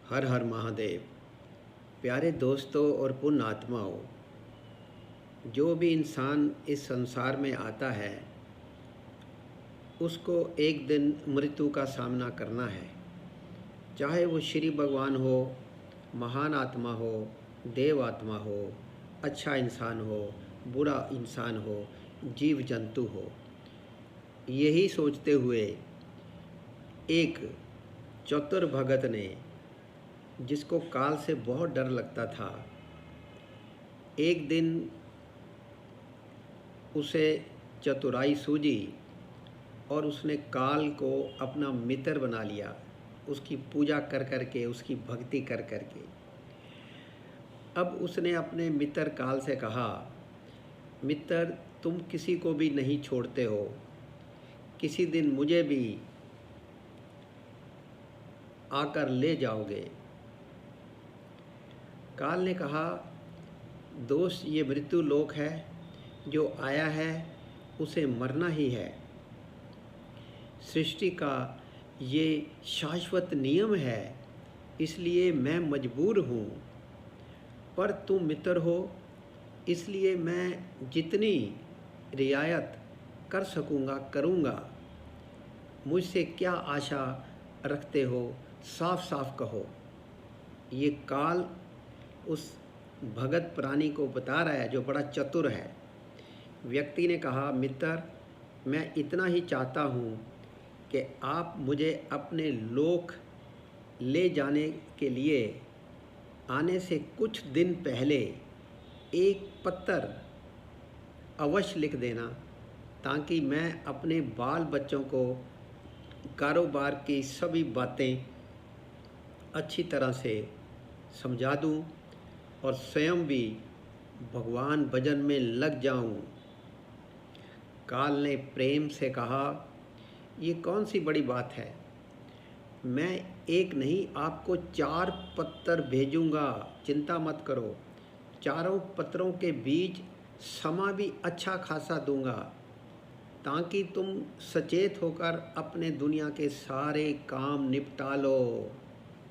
हर हर महादेव। प्यारे दोस्तों और पुण्य आत्माओं, जो भी इंसान इस संसार में आता है उसको एक दिन मृत्यु का सामना करना है। चाहे वो श्री भगवान हो, महान आत्मा हो, देव आत्मा हो, अच्छा इंसान हो, बुरा इंसान हो, जीव जंतु हो। यही सोचते हुए एक चतुर भगत ने, जिसको काल से बहुत डर लगता था, एक दिन उसे चतुराई सूझी और उसने काल को अपना मित्र बना लिया। उसकी पूजा कर कर के, उसकी भक्ति कर कर के। अब उसने अपने मित्र काल से कहा, मित्र, तुम किसी को भी नहीं छोड़ते हो, किसी दिन मुझे भी आकर ले जाओगे। काल ने कहा, दोस्त, ये मृत्यु लोक है, जो आया है उसे मरना ही है। सृष्टि का ये शाश्वत नियम है, इसलिए मैं मजबूर हूँ। पर तुम मित्र हो, इसलिए मैं जितनी रियायत कर सकूँगा करूँगा। मुझसे क्या आशा रखते हो, साफ साफ कहो। ये काल उस भगत प्राणी को बता रहा है जो बड़ा चतुर है। व्यक्ति ने कहा, मित्र, मैं इतना ही चाहता हूँ कि आप मुझे अपने लोक ले जाने के लिए आने से कुछ दिन पहले एक पत्र अवश्य लिख देना, ताकि मैं अपने बाल बच्चों को कारोबार की सभी बातें अच्छी तरह से समझा दूं और स्वयं भी भगवान भजन में लग जाऊं। काल ने प्रेम से कहा, ये कौन सी बड़ी बात है, मैं एक नहीं आपको 4 पत्र भेजूंगा, चिंता मत करो। चारों पत्रों के बीच समा भी अच्छा खासा दूंगा, ताकि तुम सचेत होकर अपने दुनिया के सारे काम निपटा लो।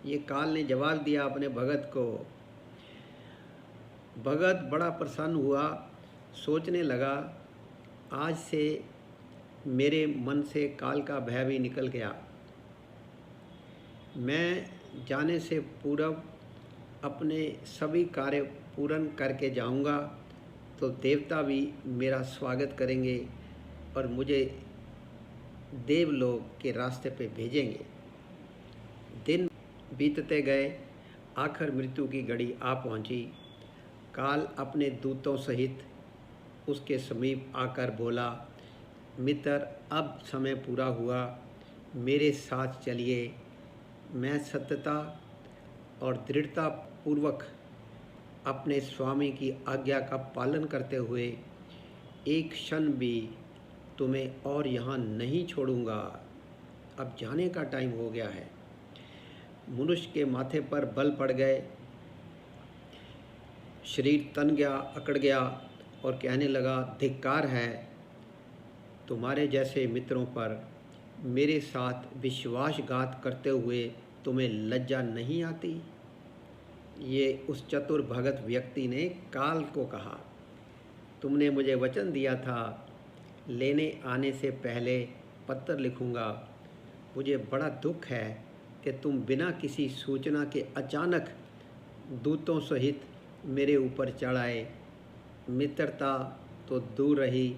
ये काल ने जवाब दिया अपने भगत को। भगत बड़ा प्रसन्न हुआ, सोचने लगा, आज से मेरे मन से काल का भय भी निकल गया। मैं जाने से पूर्व अपने सभी कार्य पूर्ण करके जाऊंगा, तो देवता भी मेरा स्वागत करेंगे और मुझे देवलोक के रास्ते पे भेजेंगे। दिन बीतते गए, आखिर मृत्यु की घड़ी आ पहुंची। काल अपने दूतों सहित उसके समीप आकर बोला, मित्र, अब समय पूरा हुआ, मेरे साथ चलिए। मैं सत्यता और दृढ़ता पूर्वक अपने स्वामी की आज्ञा का पालन करते हुए एक क्षण भी तुम्हें और यहाँ नहीं छोड़ूंगा। अब जाने का टाइम हो गया है। मनुष्य के माथे पर बल पड़ गए, शरीर तन गया, अकड़ गया और कहने लगा, धिक्कार है तुम्हारे जैसे मित्रों पर। मेरे साथ विश्वासघात करते हुए तुम्हें लज्जा नहीं आती। ये उस चतुर भगत व्यक्ति ने काल को कहा, तुमने मुझे वचन दिया था लेने आने से पहले पत्र लिखूंगा। मुझे बड़ा दुख है कि तुम बिना किसी सूचना के अचानक दूतों सहित मेरे ऊपर चढ़ आए। मित्रता तो दूर रही,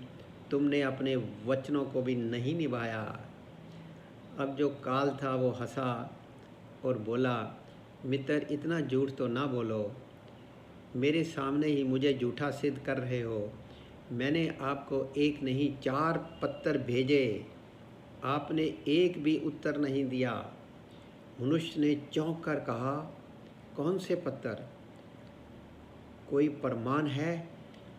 तुमने अपने वचनों को भी नहीं निभाया। अब जो काल था वो हंसा और बोला, मित्र, इतना झूठ तो ना बोलो, मेरे सामने ही मुझे झूठा सिद्ध कर रहे हो। मैंने आपको एक नहीं 4 पत्र भेजे, आपने एक भी उत्तर नहीं दिया। मनुष्य ने चौंक कर कहा, कौन से पत्र? कोई प्रमाण है?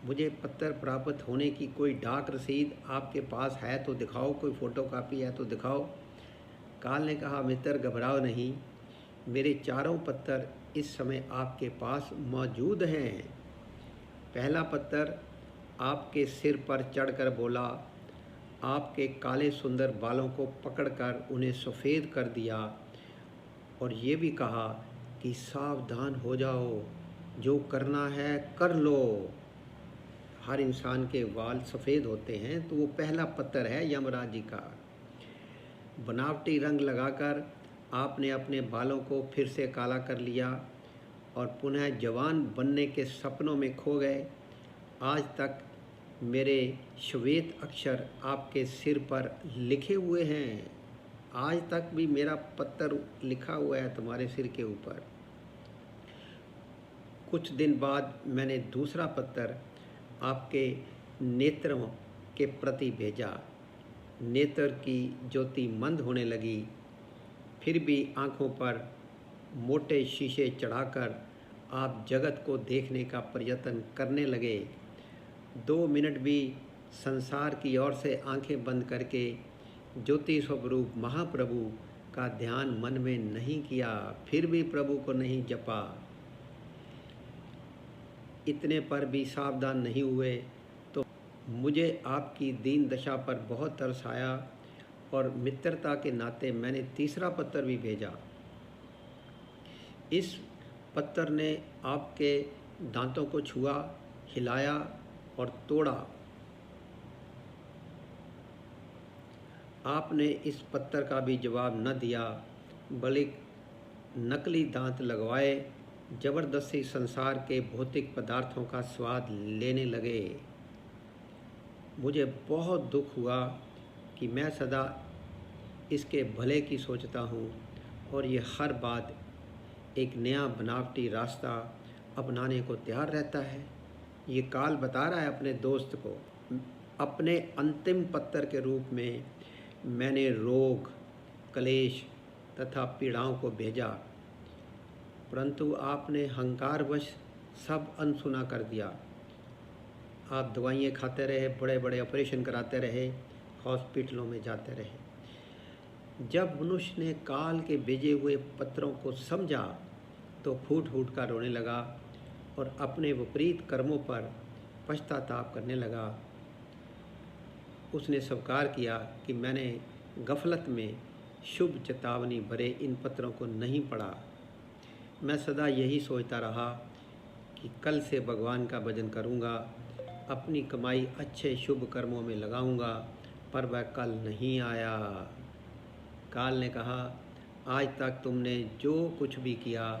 मुझे पत्र प्राप्त होने की कोई डाक रसीद आपके पास है तो दिखाओ, कोई फ़ोटोकॉपी है तो दिखाओ। काल ने कहा, मित्र, घबराओ नहीं, मेरे चारों पत्र इस समय आपके पास मौजूद हैं। पहला पत्र आपके सिर पर चढ़कर बोला, आपके काले सुंदर बालों को पकड़कर उन्हें सफ़ेद कर दिया और ये भी कहा कि सावधान हो जाओ, जो करना है कर लो। हर इंसान के बाल सफ़ेद होते हैं, तो वो पहला पत्थर है यमराज जी का। बनावटी रंग लगाकर आपने अपने बालों को फिर से काला कर लिया और पुनः जवान बनने के सपनों में खो गए। आज तक मेरे श्वेत अक्षर आपके सिर पर लिखे हुए हैं। आज तक भी मेरा पत्थर लिखा हुआ है तुम्हारे सिर के ऊपर। कुछ दिन बाद मैंने दूसरा पत्थर आपके नेत्रों के प्रति भेजा। नेत्र की ज्योति मंद होने लगी, फिर भी आँखों पर मोटे शीशे चढ़ाकर आप जगत को देखने का प्रयत्न करने लगे। 2 मिनट भी संसार की ओर से आंखें बंद करके ज्योति स्वरूप महाप्रभु का ध्यान मन में नहीं किया, फिर भी प्रभु को नहीं जपा। इतने पर भी सावधान नहीं हुए तो मुझे आपकी दीन दशा पर बहुत तरस आया और मित्रता के नाते मैंने तीसरा पत्थर भी भेजा। इस पत्थर ने आपके दांतों को छुआ, हिलाया और तोड़ा। आपने इस पत्थर का भी जवाब न दिया, बल्कि नकली दांत लगवाए जबरदस्ती संसार के भौतिक पदार्थों का स्वाद लेने लगे। मुझे बहुत दुख हुआ कि मैं सदा इसके भले की सोचता हूँ और ये हर बात एक नया बनावटी रास्ता अपनाने को तैयार रहता है। ये काल बता रहा है अपने दोस्त को। अपने अंतिम पत्थर के रूप में मैंने रोग, क्लेश तथा पीड़ाओं को भेजा, परंतु आपने हंकारवश सब अनसुना कर दिया। आप दवाइयाँ खाते रहे, बड़े बड़े ऑपरेशन कराते रहे, हॉस्पिटलों में जाते रहे। जब मनुष्य ने काल के भेजे हुए पत्रों को समझा तो फूट फूट कर रोने लगा और अपने विपरीत कर्मों पर पश्चाताप करने लगा। उसने स्वीकार किया कि मैंने गफलत में शुभ चेतावनी भरे इन पत्रों को नहीं पढ़ा। मैं सदा यही सोचता रहा कि कल से भगवान का भजन करूँगा, अपनी कमाई अच्छे शुभ कर्मों में लगाऊँगा, पर वह कल नहीं आया। काल ने कहा, आज तक तुमने जो कुछ भी किया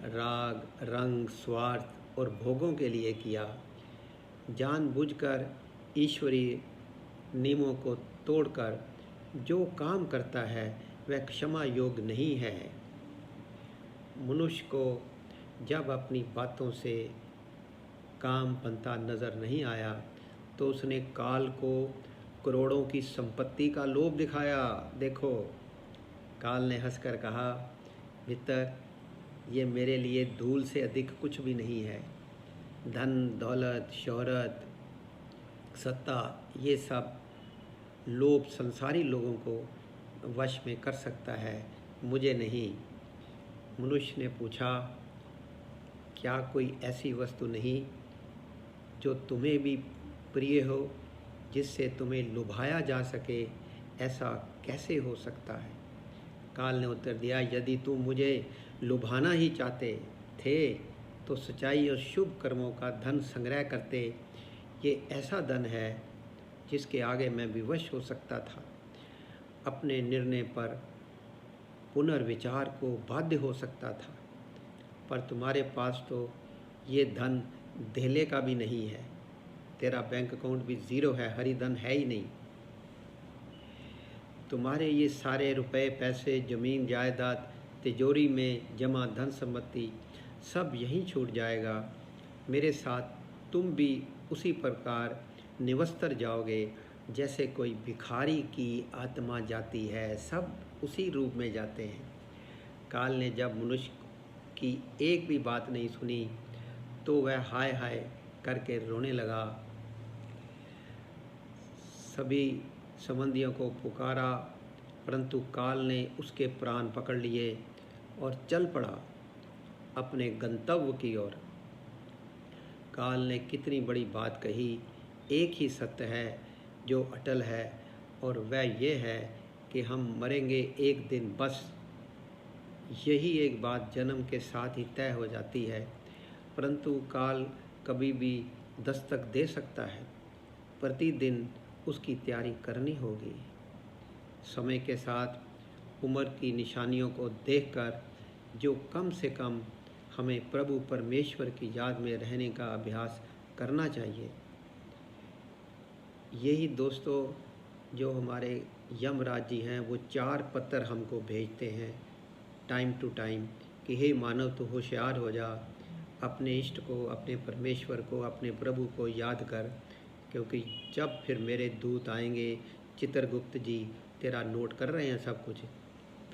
राग, रंग, स्वार्थ और भोगों के लिए किया। जानबूझकर ईश्वरीय नियमों को तोड़कर जो काम करता है वह क्षमा योग्य नहीं है। मनुष्य को जब अपनी बातों से काम बनता नज़र नहीं आया तो उसने काल को करोड़ों की संपत्ति का लोभ दिखाया। देखो, काल ने हंसकर कहा, मित्र, ये मेरे लिए धूल से अधिक कुछ भी नहीं है। धन, दौलत, शोहरत, सत्ता, ये सब लोभ संसारी लोगों को वश में कर सकता है, मुझे नहीं। मनुष्य ने पूछा, क्या कोई ऐसी वस्तु नहीं जो तुम्हें भी प्रिय हो, जिससे तुम्हें लुभाया जा सके? ऐसा कैसे हो सकता है? काल ने उत्तर दिया, यदि तुम मुझे लुभाना ही चाहते थे तो सच्चाई और शुभ कर्मों का धन संग्रह करते। ये ऐसा धन है जिसके आगे मैं विवश हो सकता था, अपने निर्णय पर पुनर्विचार को बाध्य हो सकता था, पर तुम्हारे पास तो ये धन धेले का भी नहीं है। तेरा बैंक अकाउंट भी ज़ीरो है, हरिधन है ही नहीं। तुम्हारे ये सारे रुपए, पैसे, ज़मीन, जायदाद, तिजोरी में जमा धन संपत्ति सब यहीं छूट जाएगा। मेरे साथ तुम भी उसी प्रकार निवस्त्र जाओगे जैसे कोई भिखारी की आत्मा जाती है, सब उसी रूप में जाते हैं। काल ने जब मनुष्य की एक भी बात नहीं सुनी तो वह हाय हाय करके रोने लगा। सभी संबंधियों को पुकारा, परंतु काल ने उसके प्राण पकड़ लिए और चल पड़ा अपने गंतव्य की ओर। काल ने कितनी बड़ी बात कही। एक ही सत्य है जो अटल है और वह ये है कि हम मरेंगे एक दिन बस, यही एक बात जन्म के साथ ही तय हो जाती है, परंतु काल कभी भी दस्तक दे सकता है। प्रतिदिन उसकी तैयारी करनी होगी। समय के साथ उम्र की निशानियों को देखकर जो कम से कम हमें प्रभु परमेश्वर की याद में रहने का अभ्यास करना चाहिए। यही दोस्तों जो हमारे यमराज जी हैं वो 4 पत्र हमको भेजते हैं टाइम टू टाइम कि हे मानव तू होशियार हो जा, अपने इष्ट को, अपने परमेश्वर को, अपने प्रभु को याद कर, क्योंकि जब फिर मेरे दूत आएंगे, चित्रगुप्त जी तेरा नोट कर रहे हैं सब कुछ,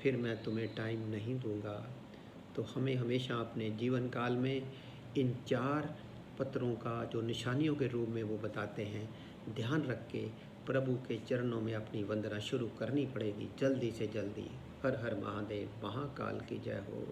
फिर मैं तुम्हें टाइम नहीं दूंगा। तो हमें हमेशा अपने जीवन काल में इन 4 पत्रों का जो निशानियों के रूप में वो बताते हैं, ध्यान रख के प्रभु के चरणों में अपनी वंदना शुरू करनी पड़ेगी जल्दी से जल्दी। हर हर महादेव, महाकाल की जय हो।